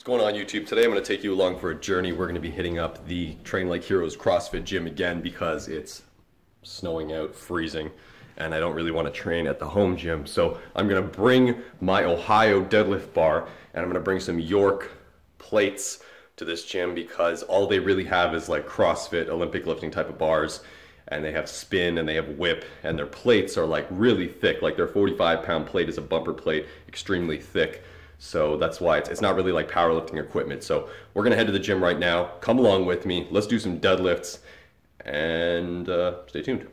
What's going on YouTube? Today I'm going to take you along for a journey. We're going to be hitting up the Train Like Heroes CrossFit gym again because it's snowing out, freezing, and I don't really want to train at the home gym. So I'm going to bring my Ohio deadlift bar and I'm going to bring some York plates to this gym because all they really have is like CrossFit, Olympic lifting type of bars, and they have spin and they have whip, and their plates are like really thick. Like their 45-pound plate is a bumper plate, extremely thick. So that's why it's not really like powerlifting equipment. So we're gonna head to the gym right now. Come along with me. Let's do some deadlifts and stay tuned.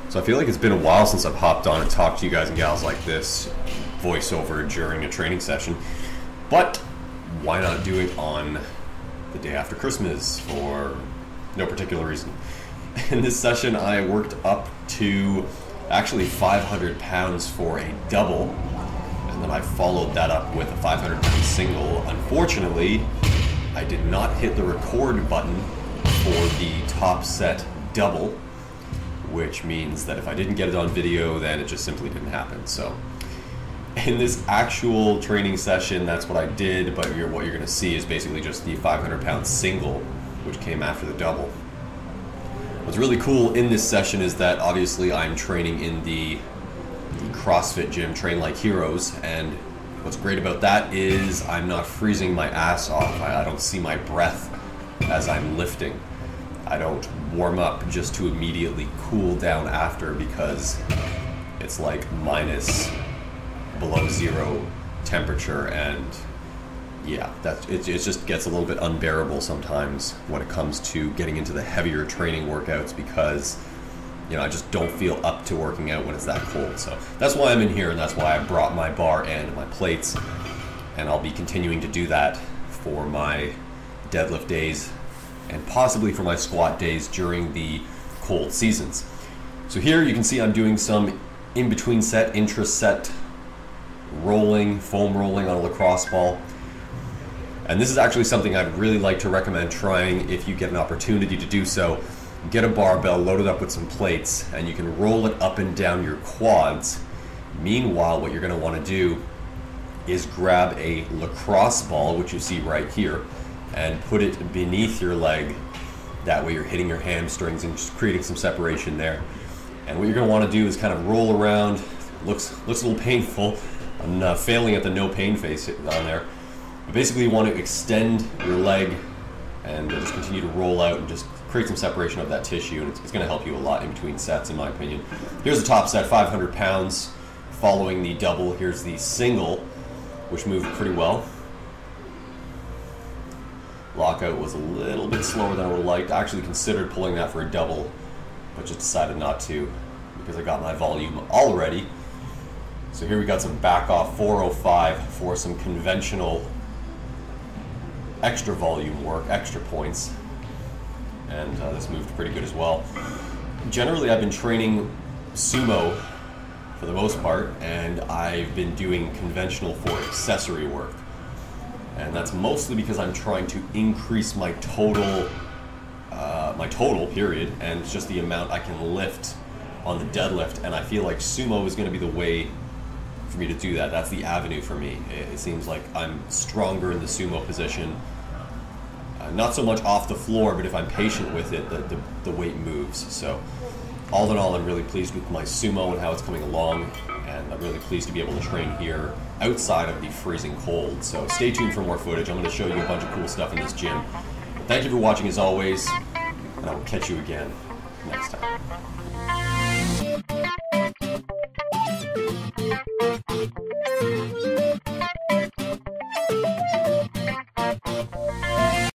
So I feel like it's been a while since I've hopped on and talked to you guys and gals like this, voiceover during a training session. But why not do it on the day after Christmas for no particular reason? In this session I worked up to actually 500 pounds for a double, and then I followed that up with a 500-pound single. Unfortunately, I did not hit the record button for the top set double, which means that if I didn't get it on video, then it just simply didn't happen. So in this actual training session, that's what I did, but what you're going to see is basically just the 500-pound single, which came after the double. What's really cool in this session is that obviously I'm training in the CrossFit gym, Train Like Heroes, and what's great about that is I'm not freezing my ass off. I don't see my breath as I'm lifting. I don't warm up just to immediately cool down after because it's like minus below zero temperature, and yeah, it just gets a little bit unbearable sometimes when it comes to getting into the heavier training workouts because, you know, I just don't feel up to working out when it's that cold. So that's why I'm in here, and that's why I brought my bar and my plates, and I'll be continuing to do that for my deadlift days and possibly for my squat days during the cold seasons. So here you can see I'm doing some in-between set, intra-set rolling, foam rolling on a lacrosse ball. And this is actually something I'd really like to recommend trying if you get an opportunity to do so. Get a barbell, load it up with some plates, and you can roll it up and down your quads. Meanwhile, what you're going to want to do is grab a lacrosse ball, which you see right here, and put it beneath your leg. That way you're hitting your hamstrings and just creating some separation there. And what you're going to want to do is kind of roll around. Looks a little painful. I'm failing at the no pain face on there. But basically you want to extend your leg and just continue to roll out and just create some separation of that tissue, and it's going to help you a lot in between sets, in my opinion. Here's the top set, 500 pounds. Following the double, here's the single, which moved pretty well. Lockout was a little bit slower than I would have liked. I actually considered pulling that for a double, but just decided not to because I got my volume already. So here we got some back off 405 for some conventional extra volume work, extra points, and this moved pretty good as well. Generally I've been training sumo for the most part, and I've been doing conventional for accessory work, and that's mostly because I'm trying to increase my total period, and it's just the amount I can lift on the deadlift, and I feel like sumo is going to be the way for me to do that. That's the avenue for me. It seems like I'm stronger in the sumo position. Not so much off the floor, but if I'm patient with it, the weight moves. So all in all, I'm really pleased with my sumo and how it's coming along, and I'm really pleased to be able to train here outside of the freezing cold. So stay tuned for more footage. I'm going to show you a bunch of cool stuff in this gym. Thank you for watching as always, and I will catch you again next time.